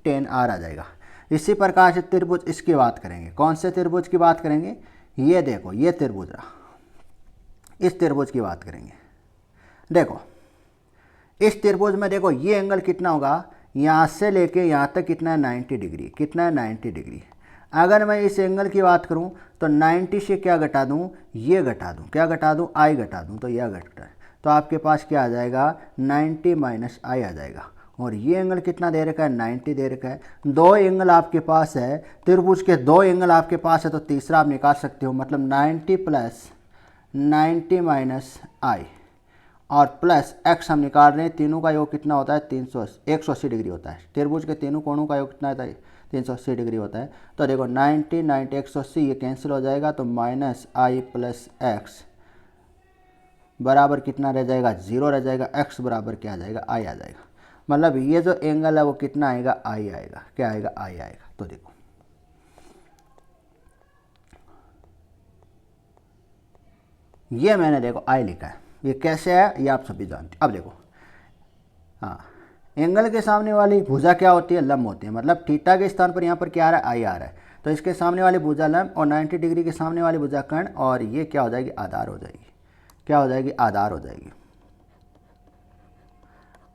tan r आ जाएगा। इसी प्रकार से त्रिभुज इसकी बात करेंगे। कौन से त्रिभुज की बात करेंगे, ये देखो ये त्रिभुज रहा, इस त्रिभुज की बात करेंगे। देखो इस त्रिभुज में देखो ये एंगल कितना होगा, यहाँ से लेके यहाँ तक कितना है, 90 डिग्री, कितना है, 90 डिग्री। अगर मैं इस एंगल की बात करूँ तो 90 से क्या घटा दूँ, ये घटा दूँ, क्या घटा दूँ, I घटा दूँ, तो यह घटता है। तो आपके पास क्या आ जाएगा, 90 माइनस I आ जाएगा। और ये एंगल कितना दे रखा है, 90 दे रखा है। दो एंगल आपके पास है, त्रिभुज के दो एंगल आपके पास है, तो तीसरा आप निकाल सकते हो। मतलब 90 प्लस 90 माइनस I और प्लस x हम निकाल रहे हैं। तीनों का योग कितना होता है, 180 डिग्री होता है। त्रिभुज के तीनों कोणों का योग कितना होता है, 380 डिग्री होता है। तो देखो 90 90 180 ये कैंसिल हो जाएगा, तो माइनस I प्लस एक्स बराबर कितना रह जाएगा, 0 रह जाएगा। x बराबर क्या आ जाएगा, I आ जाएगा। मतलब ये जो एंगल है वो कितना आएगा, I आएगा, क्या आएगा, I आएगा। तो देखो ये मैंने देखो I लिखा है, ये कैसे है ये आप सभी जानते हैं। अब देखो हाँ, एंगल के सामने वाली भुजा क्या होती है, लंब होती है। मतलब थीटा के स्थान पर यहाँ पर क्या आ रहा है, I आ रहा है, तो इसके सामने वाली भुजा लंब, और 90 डिग्री के सामने वाली भुजा कर्ण, और ये क्या हो जाएगी, आधार हो जाएगी। क्या हो जाएगी, आधार हो जाएगी।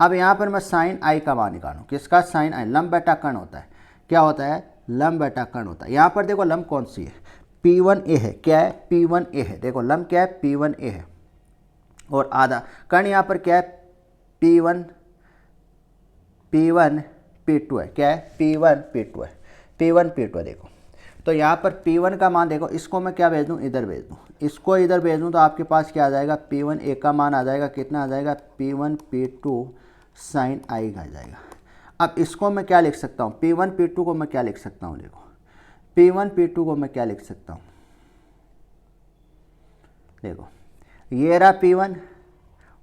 अब यहाँ पर मैं साइन I का मान निकालूँ, किसका, साइन I, लंब बटा कर्ण होता है। क्या होता है, लंब बटा कर्ण होता है। यहाँ पर देखो लंब कौन सी है, P1A है, क्या है, P1A है। देखो लंब क्या है, P1A है, और आधा कर्ण यहाँ पर क्या है, P1P2 है, क्या है, P1P2 है, P1P2 है। देखो तो यहाँ पर P1 का मान देखो, इसको मैं क्या भेज दूँ, इधर भेज दूँ, इसको इधर भेज दूँ, तो आपके पास क्या आ जाएगा, P1A का मान आ जाएगा, कितना आ जाएगा, P1P2 साइन I आ जाएगा। अब इसको मैं क्या लिख सकता हूँ, P1P2 को मैं क्या लिख सकता हूँ, देखो P1P2 को मैं क्या लिख सकता हूँ, देखो ये रहा P1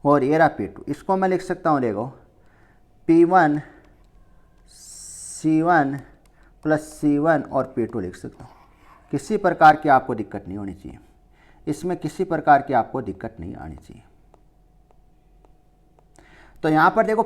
और ये रहा P2, इसको मैं लिख सकता हूँ, देखो P1 C1 प्लस C1 और P2 लिख सकता हूँ। किसी प्रकार की आपको दिक्कत नहीं होनी चाहिए। इसमें किसी प्रकार की आपको दिक्कत नहीं आनी चाहिए। तो यहाँ पर देखो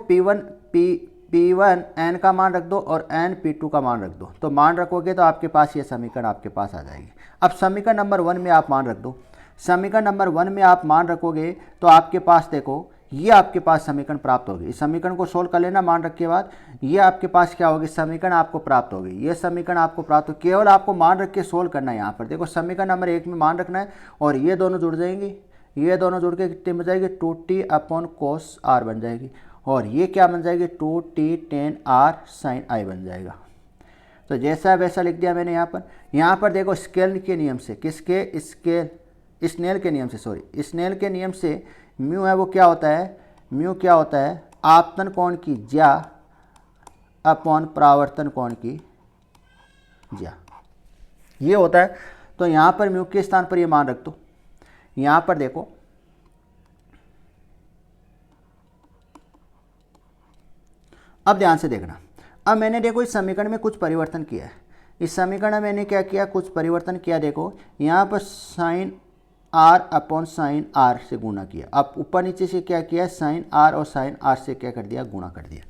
P1 n का मान रख दो और n P2 का मान रख दो। तो मान रखोगे तो आपके पास ये समीकरण आपके पास आ जाएगी। अब समीकरण नंबर 1 में आप मान रख दो। समीकरण नंबर 1 में आप मान रखोगे तो आपके पास देखो ये आपके पास समीकरण प्राप्त होगी। इस समीकरण को सोल्व कर लेना मान रख के बाद, ये आपके पास क्या होगी, समीकरण आपको प्राप्त होगी। ये समीकरण आपको प्राप्त हो, केवल आपको मान रख के सोल्व करना है। यहाँ पर देखो समीकरण नंबर 1 में मान रखना है और ये दोनों जुड़ जाएंगी। ये दोनों जुड़ के कितनी बन जाएगी, 2t/cos r बन जाएगी। और ये क्या बन जाएगी, 2t tan r sin i बन जाएगा। तो जैसा है वैसा लिख दिया मैंने यहाँ पर देखो स्केल के नियम से, किसके, स्नेल के नियम से, स्नेल के नियम से म्यू है वो क्या होता है, म्यू क्या होता है, आपतन कोण की ज्या अपॉन परावर्तन कोण की ज्या, ये होता है। तो यहाँ पर म्यू के स्थान पर ये मान रख दो। यहाँ पर देखो अब ध्यान से देखना। अब मैंने देखो इस समीकरण में कुछ परिवर्तन किया है। इस समीकरण में मैंने क्या किया, कुछ परिवर्तन किया। देखो यहाँ पर sin r/sin r से गुणा किया। अब ऊपर नीचे से क्या किया, sin r और sin r से क्या कर दिया, गुणा कर दिया।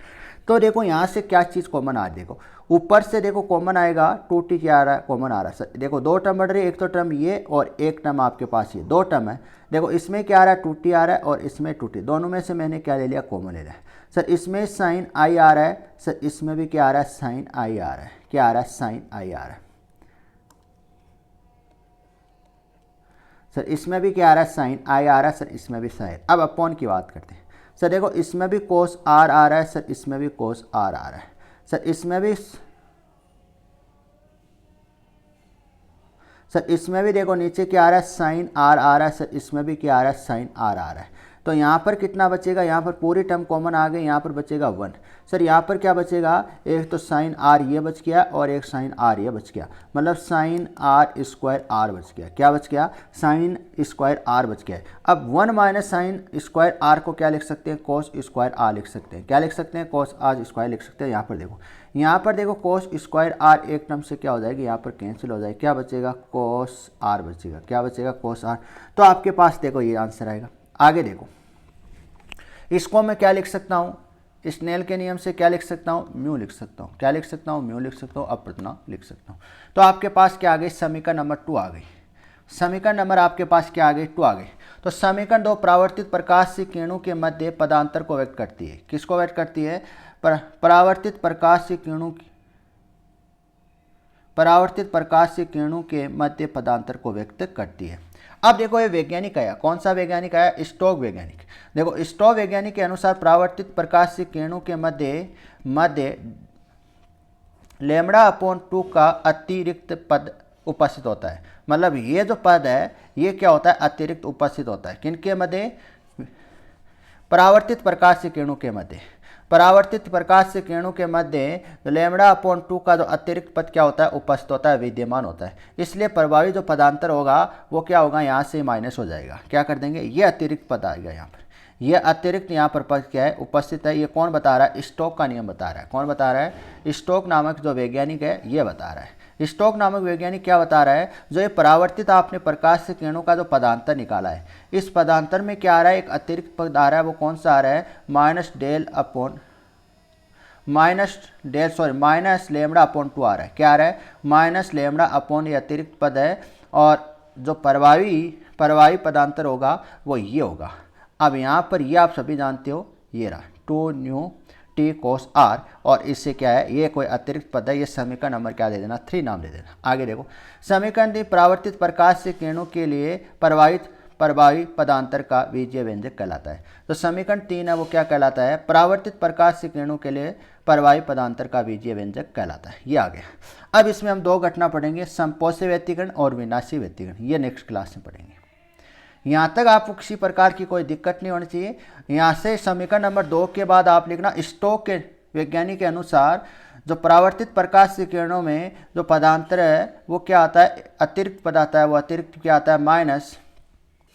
तो देखो यहाँ से क्या चीज़ कॉमन आ रही, देखो ऊपर से देखो कॉमन आएगा, 2t क्या आ रहा है, कॉमन आ रहा है। देखो दो टर्म बढ़ रही है, एक तो टर्म ये और एक टर्म आपके पास ये, दो टर्म है। देखो इसमें क्या आ रहा है, 2t आ रहा है और इसमें 2t, दोनों में से मैंने क्या ले लिया, कॉमन ले लिया। सर इसमें sin i आ रहा है, सर इसमें भी क्या आ रहा है, sin i आ रहा है। क्या आ रहा है, sin i आ रहा है। सर इसमें भी क्या आ रहा है, sin i आ रहा है। सर इसमें भी sin। अब अपॉन की बात करते हैं। सर देखो इसमें भी cos r आ रहा है, सर इसमें भी cos r आ रहा है। सर इसमें भी देखो नीचे क्या आ रहा है, sin r आ रहा है। सर इसमें भी क्या आ रहा है, sin r आ रहा है। तो यहाँ पर कितना बचेगा, यहाँ पर पूरी टर्म कॉमन आ गई, यहाँ पर बचेगा 1। सर यहाँ पर क्या बचेगा, एक तो sin r ये बच गया और एक sin r ये बच गया, मतलब sin r² r बच गया। क्या बच गया, sin स्क्वायर r बच गया। अब 1 माइनस sin स्क्वायर r को क्या लिख सकते हैं, cos स्क्वायर r लिख सकते हैं। क्या लिख सकते हैं, cos r² लिख सकते हैं। यहाँ पर देखो cos स्क्वायर r एक टर्म से क्या हो जाएगी, यहाँ पर कैंसिल हो जाएगी। क्या बचेगा, cos r बचेगा। क्या बचेगा, cos r। तो आपके पास देखो ये आंसर आएगा। आगे देखो इसको मैं क्या लिख सकता हूँ, स्नेल के नियम से क्या लिख सकता हूँ, म्यू लिख सकता हूँ। क्या लिख सकता हूँ, म्यू लिख सकता हूँ, अपवर्तनांक लिख सकता हूँ। तो आपके पास क्या आ गई, समीकरण नंबर 2 आ गई। समीकरण नंबर आपके पास क्या आ गई, 2 आ गई। तो समीकरण 2 परावर्तित प्रकाश से किरणों के मध्य पदांतर को व्यक्त करती है। किसको व्यक्त करती है, परावर्तित प्रकाश से किरणों के मध्य पदांतर को व्यक्त करती है। अब देखो ये वैज्ञानिक आया, कौन सा वैज्ञानिक आया, स्टोक वैज्ञानिक। देखो स्टोक वैज्ञानिक के अनुसार परावर्तित प्रकाश से किरणों के मध्य λ/2 का अतिरिक्त पद उपस्थित होता है। मतलब ये जो पद है ये क्या होता है, अतिरिक्त उपस्थित होता है। किनके मध्य, परावर्तित प्रकाश से किरणों के मध्य। परावर्तित प्रकाश से किरणों के मध्य λ/2 का जो अतिरिक्त पद क्या होता है, उपस्थित होता है, विद्यमान होता है। इसलिए प्रभावी जो पदांतर होगा वो क्या होगा, यहाँ से माइनस हो जाएगा। क्या कर देंगे, ये अतिरिक्त पद आएगा यहाँ पर। ये अतिरिक्त यहाँ पर पद क्या है, उपस्थित है। ये कौन बता रहा है, स्टोक का नियम बता रहा है। कौन बता रहा है, स्टोक नामक जो वैज्ञानिक है ये बता रहा है। स्टोक नामक वैज्ञानिक क्या बता रहा है, जो ये परावर्तित आपने प्रकाश से किरणों का जो पदांतर निकाला है, इस पदांतर में क्या आ रहा है, एक अतिरिक्त पद आ रहा है। वो कौन सा आ रहा है, माइनस λ/2 आ रहा है। क्या आ रहा है, माइनस λ/, ये अतिरिक्त पद है। और जो प्रभावी पदांतर होगा वो ये होगा। अब यहाँ पर ये आप सभी जानते हो, ये रहा 2t cos r, और इससे क्या है, ये कोई अतिरिक्त पद है। ये समीकरण नंबर क्या दे देना, 3 नाम दे देना। आगे देखो समीकरण 3 परावर्तित प्रकाश से किरणों के लिए प्रभावी पदांतर का बीजीय व्यंजक कहलाता है। तो समीकरण 3 है वो क्या कहलाता है, परावर्तित प्रकाश से किरणों के लिए प्रभावी पदांतर का बीजीय व्यंजक कहलाता है। ये आ गया। अब इसमें हम 2 घटना पढ़ेंगे, संपोषी व्यतिकरण और विनाशी व्यतिकरण। ये नेक्स्ट क्लास में पढ़ेंगे। यहाँ तक आपको किसी प्रकार की कोई दिक्कत नहीं होनी चाहिए। यहाँ से समीकरण नंबर 2 के बाद आप लिखना, स्टोक के वैज्ञानिक के अनुसार जो परावर्तित प्रकाश से किरणों में जो पदांतर है वो क्या आता है, अतिरिक्त पद आता है। वो अतिरिक्त क्या आता है, माइनस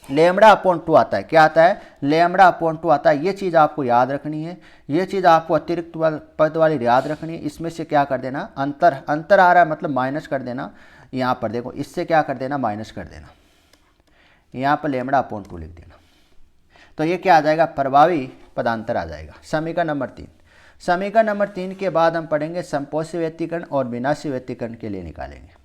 λ/2 आता है। क्या आता है, λ/2 आता है। ये चीज़ आपको याद रखनी है। ये चीज़ आपको अतिरिक्त पद वाली याद रखनी है। इसमें से क्या कर देना, अंतर आ रहा है मतलब माइनस कर देना। यहाँ पर देखो इससे क्या कर देना, माइनस कर देना। यहाँ पर λ/2 लिख देना। तो ये क्या आ जाएगा, प्रभावी पदांतर आ जाएगा। समीकरण नंबर 3। समीकरण नंबर 3 के बाद हम पढ़ेंगे समपोषी व्यतिकरण और विनाशी व्यतिकरण के लिए निकालेंगे।